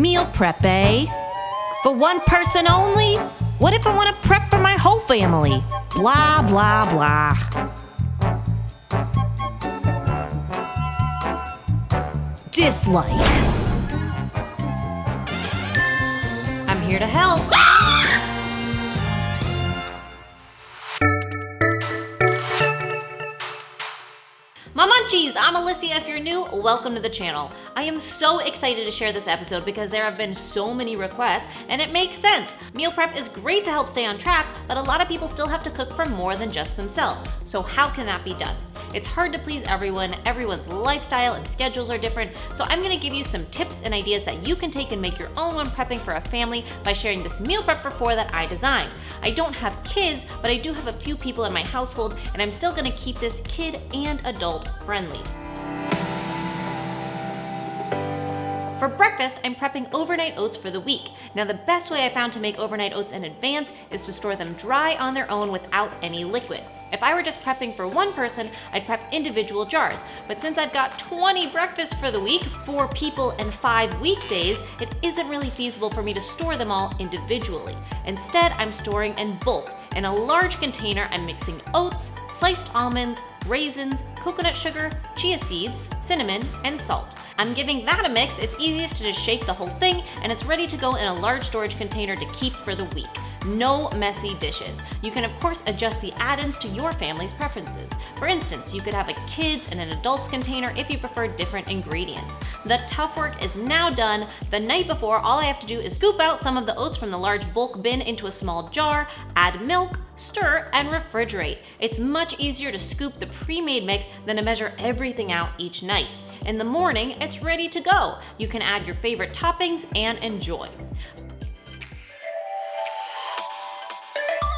Meal prep, eh? For one person only? What if I want to prep for my whole family? Blah, blah, blah. Dislike. I'm here to help. My munchies, I'm Alyssia. If you're new, welcome to the channel. I am so excited to share this episode because there have been so many requests, and it makes sense. Meal prep is great to help stay on track, but a lot of people still have to cook for more than just themselves. So how can that be done? It's hard to please everyone, everyone's lifestyle and schedules are different, so I'm gonna give you some tips and ideas that you can take and make your own when prepping for a family by sharing this meal prep for four that I designed. I don't have kids, but I do have a few people in my household, and I'm still gonna keep this kid and adult friendly. For breakfast, I'm prepping overnight oats for the week. Now, the best way I found to make overnight oats in advance is to store them dry on their own without any liquid. If I were just prepping for one person, I'd prep individual jars. But since I've got 20 breakfasts for the week, 4 people and 5 weekdays, it isn't really feasible for me to store them all individually. Instead, I'm storing in bulk. In a large container, I'm mixing oats, sliced almonds, raisins, coconut sugar, chia seeds, cinnamon, and salt. I'm giving that a mix. It's easiest to just shake the whole thing, and it's ready to go in a large storage container to keep for the week. No messy dishes. You can of course adjust the add-ins to your family's preferences. For instance, you could have a kids and an adults container if you prefer different ingredients. The tough work is now done. The night before, all I have to do is scoop out some of the oats from the large bulk bin into a small jar, add milk, stir, and refrigerate. It's much easier to scoop the pre-made mix than to measure everything out each night. In the morning, it's ready to go. You can add your favorite toppings and enjoy.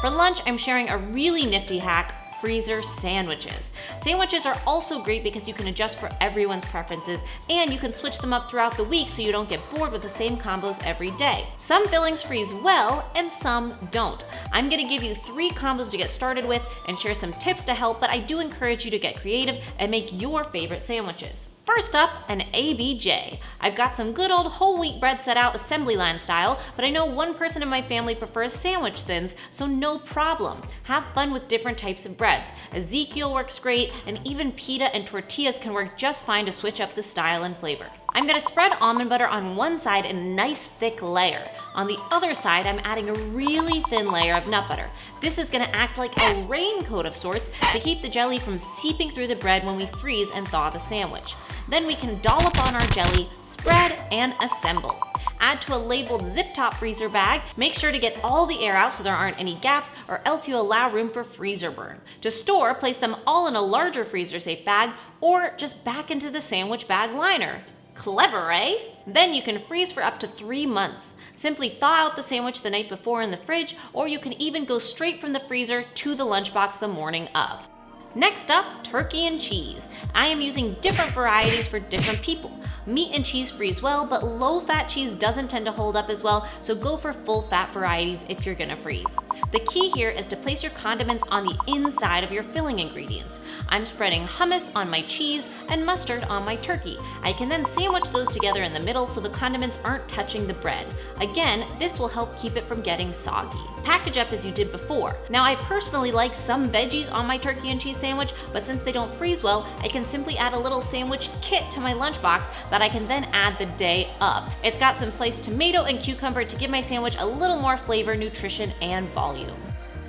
For lunch, I'm sharing a really nifty hack: freezer sandwiches. Sandwiches are also great because you can adjust for everyone's preferences, and you can switch them up throughout the week so you don't get bored with the same combos every day. Some fillings freeze well and some don't. I'm gonna give you 3 combos to get started with and share some tips to help, but I do encourage you to get creative and make your favorite sandwiches. First up, an ABJ. I've got some good old whole wheat bread set out assembly line style, but I know one person in my family prefers sandwich thins, so no problem. Have fun with different types of breads. Ezekiel works great, and even pita and tortillas can work just fine to switch up the style and flavor. I'm gonna spread almond butter on one side in a nice thick layer. On the other side, I'm adding a really thin layer of nut butter. This is gonna act like a raincoat of sorts to keep the jelly from seeping through the bread when we freeze and thaw the sandwich. Then we can dollop on our jelly, spread, and assemble. Add to a labeled zip top freezer bag. Make sure to get all the air out so there aren't any gaps, or else you allow room for freezer burn. To store, place them all in a larger freezer safe bag, or just back into the sandwich bag liner. Clever, eh? Then you can freeze for up to 3 months. Simply thaw out the sandwich the night before in the fridge, or you can even go straight from the freezer to the lunchbox the morning of. Next up, turkey and cheese. I am using different varieties for different people. Meat and cheese freeze well, but low-fat cheese doesn't tend to hold up as well, so go for full-fat varieties if you're gonna freeze. The key here is to place your condiments on the inside of your filling ingredients. I'm spreading hummus on my cheese and mustard on my turkey. I can then sandwich those together in the middle so the condiments aren't touching the bread. Again, this will help keep it from getting soggy. Package up as you did before. Now, I personally like some veggies on my turkey and cheese sandwich, but since they don't freeze well, I can simply add a little sandwich kit to my lunchbox that I can then add the day of. It's got some sliced tomato and cucumber to give my sandwich a little more flavor, nutrition, and volume.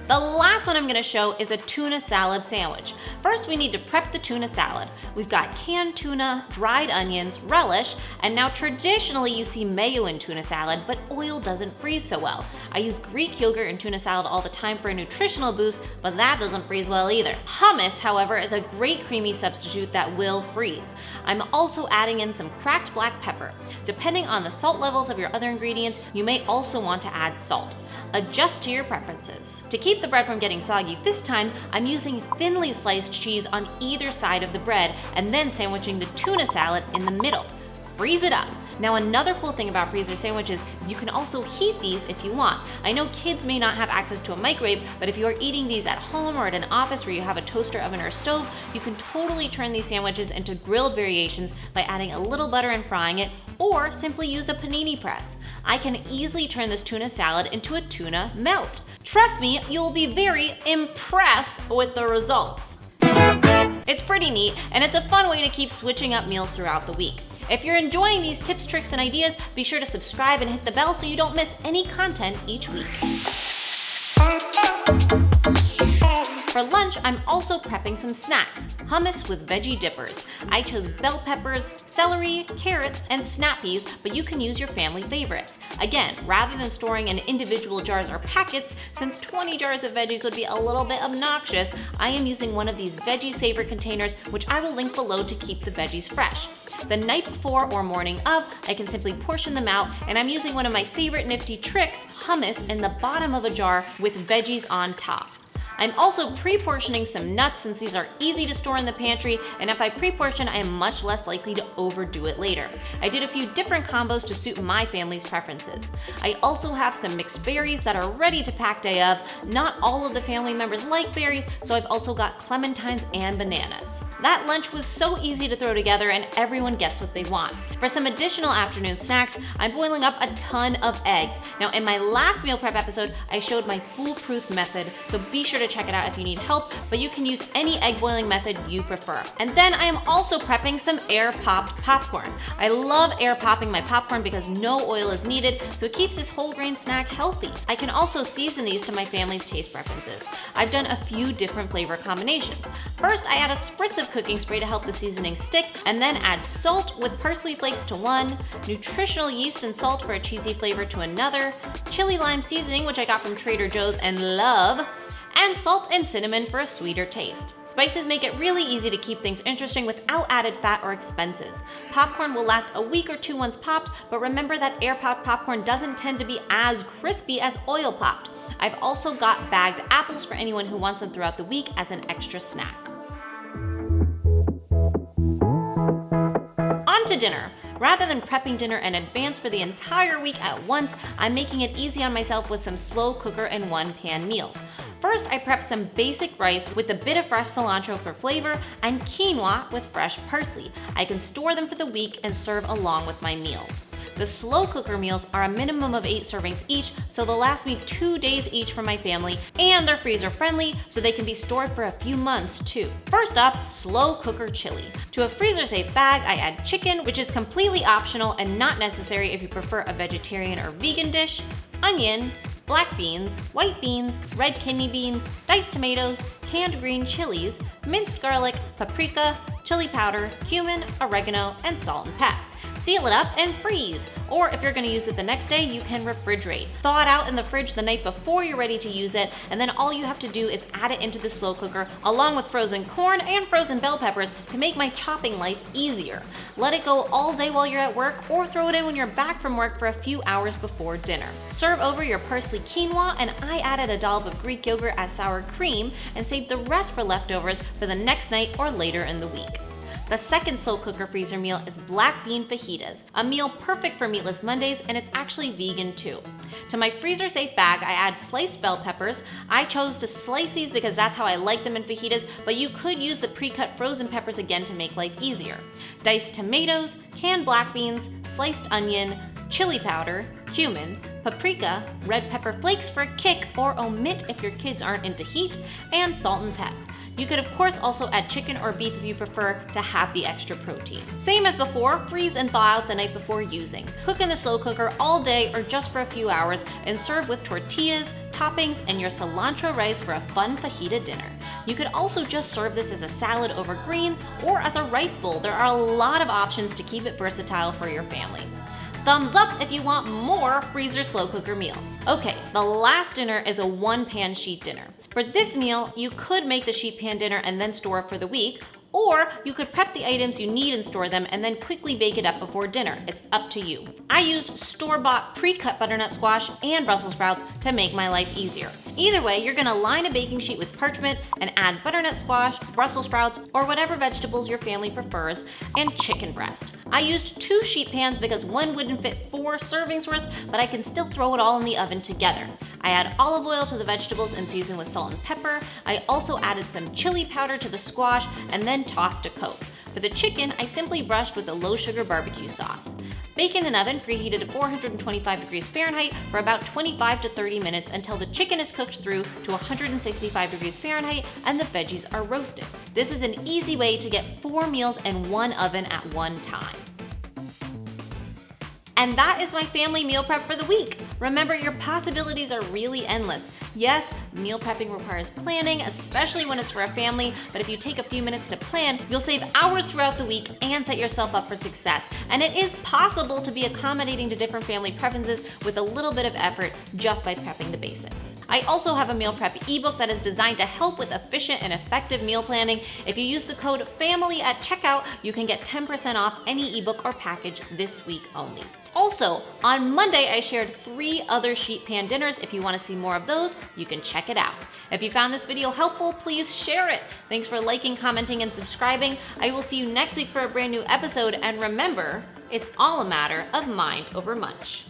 The last one I'm gonna show is a tuna salad sandwich. First, we need to prep the tuna salad. We've got canned tuna, dried onions, relish, and now traditionally you see mayo in tuna salad, but oil doesn't freeze so well. I use Greek yogurt in tuna salad all the time for a nutritional boost, but that doesn't freeze well either. Hummus, however, is a great creamy substitute that will freeze. I'm also adding in some cracked black pepper. Depending on the salt levels of your other ingredients, you may also want to add salt. Adjust to your preferences. To keep the bread from getting soggy this time, I'm using thinly sliced cheese on either side of the bread and then sandwiching the tuna salad in the middle. freeze it up. Now another cool thing about freezer sandwiches is you can also heat these if you want. I know kids may not have access to a microwave, but if you are eating these at home or at an office where you have a toaster oven or stove, you can totally turn these sandwiches into grilled variations by adding a little butter and frying it, or simply use a panini press. I can easily turn this tuna salad into a tuna melt. Trust me, you'll be very impressed with the results. It's pretty neat, and it's a fun way to keep switching up meals throughout the week. If you're enjoying these tips, tricks, and ideas, be sure to subscribe and hit the bell so you don't miss any content each week. For lunch, I'm also prepping some snacks, hummus with veggie dippers. I chose bell peppers, celery, carrots, and snap peas, but you can use your family favorites. Again, rather than storing in individual jars or packets, since 20 jars of veggies would be a little bit obnoxious, I am using one of these veggie saver containers, which I will link below to keep the veggies fresh. The night before or morning of, I can simply portion them out, and I'm using one of my favorite nifty tricks, hummus, in the bottom of a jar with veggies on top. I'm also pre-portioning some nuts since these are easy to store in the pantry, and if I pre-portion, I am much less likely to overdo it later. I did a few different combos to suit my family's preferences. I also have some mixed berries that are ready to pack day of. Not all of the family members like berries, so I've also got clementines and bananas. That lunch was so easy to throw together and everyone gets what they want. For some additional afternoon snacks, I'm boiling up a ton of eggs. Now in my last meal prep episode, I showed my foolproof method, so be sure to check it out if you need help, but you can use any egg boiling method you prefer. And then I am also prepping some air popped popcorn. I love air popping my popcorn because no oil is needed, so it keeps this whole grain snack healthy. I can also season these to my family's taste preferences. I've done a few different flavor combinations. First, I add a spritz of cooking spray to help the seasoning stick, and then add salt with parsley flakes to one, nutritional yeast and salt for a cheesy flavor to another, chili lime seasoning, which I got from Trader Joe's and love, and salt and cinnamon for a sweeter taste. Spices make it really easy to keep things interesting without added fat or expenses. Popcorn will last a week or two once popped, but remember that air-popped popcorn doesn't tend to be as crispy as oil-popped. I've also got bagged apples for anyone who wants them throughout the week as an extra snack. On to dinner. Rather than prepping dinner in advance for the entire week at once, I'm making it easy on myself with some slow cooker and one-pan meals. First, I prep some basic rice with a bit of fresh cilantro for flavor and quinoa with fresh parsley. I can store them for the week and serve along with my meals. The slow cooker meals are a minimum of 8 servings each, so they'll last me 2 days each for my family, and they're freezer friendly, so they can be stored for a few months too. First up, slow cooker chili. To a freezer safe bag, I add chicken, which is completely optional and not necessary if you prefer a vegetarian or vegan dish, onion, black beans, white beans, red kidney beans, diced tomatoes, canned green chilies, minced garlic, paprika, chili powder, cumin, oregano, and salt and pep. Seal it up and freeze. Or if you're gonna use it the next day, you can refrigerate. Thaw it out in the fridge the night before you're ready to use it, and then all you have to do is add it into the slow cooker along with frozen corn and frozen bell peppers to make my chopping life easier. Let it go all day while you're at work, or throw it in when you're back from work for a few hours before dinner. Serve over your parsley quinoa, and I added a dollop of Greek yogurt as sour cream and saved the rest for leftovers for the next night or later in the week. The second slow cooker freezer meal is black bean fajitas, a meal perfect for meatless Mondays, and it's actually vegan too. To my freezer safe bag, I add sliced bell peppers. I chose to slice these because that's how I like them in fajitas, but you could use the pre-cut frozen peppers again to make life easier. Diced tomatoes, canned black beans, sliced onion, chili powder, cumin, paprika, red pepper flakes for a kick or omit if your kids aren't into heat, and salt and pep. You could of course also add chicken or beef if you prefer to have the extra protein. Same as before, freeze and thaw out the night before using. Cook in the slow cooker all day or just for a few hours and serve with tortillas, toppings, and your cilantro rice for a fun fajita dinner. You could also just serve this as a salad over greens or as a rice bowl. There are a lot of options to keep it versatile for your family. Thumbs up if you want more freezer slow cooker meals. Okay, the last dinner is a one-pan sheet dinner. For this meal, you could make the sheet pan dinner and then store it for the week, Or you could prep the items you need and store them and then quickly bake it up before dinner. It's up to you. I used store-bought pre-cut butternut squash and Brussels sprouts to make my life easier. Either way, you're gonna line a baking sheet with parchment and add butternut squash, Brussels sprouts, or whatever vegetables your family prefers, and chicken breast. I used 2 sheet pans because one wouldn't fit 4 servings worth, but I can still throw it all in the oven together. I add olive oil to the vegetables and season with salt and pepper. I also added some chili powder to the squash and then tossed a coat. For the chicken, I simply brushed with a low-sugar barbecue sauce. Bake in an oven preheated to 425 degrees Fahrenheit for about 25 to 30 minutes until the chicken is cooked through to 165 degrees Fahrenheit and the veggies are roasted. This is an easy way to get 4 meals in one oven at one time. And that is my family meal prep for the week. Remember, your possibilities are really endless. Yes, meal prepping requires planning, especially when it's for a family, but if you take a few minutes to plan, you'll save hours throughout the week and set yourself up for success. And it is possible to be accommodating to different family preferences with a little bit of effort just by prepping the basics. I also have a meal prep ebook that is designed to help with efficient and effective meal planning. If you use the code FAMILY at checkout, you can get 10% off any ebook or package this week only. Also, on Monday, I shared 3 other sheet pan dinners. If you want to see more of those, you can check it out. If you found this video helpful, please share it. Thanks for liking, commenting, and subscribing. I will see you next week for a brand new episode. And remember, it's all a matter of mind over munch.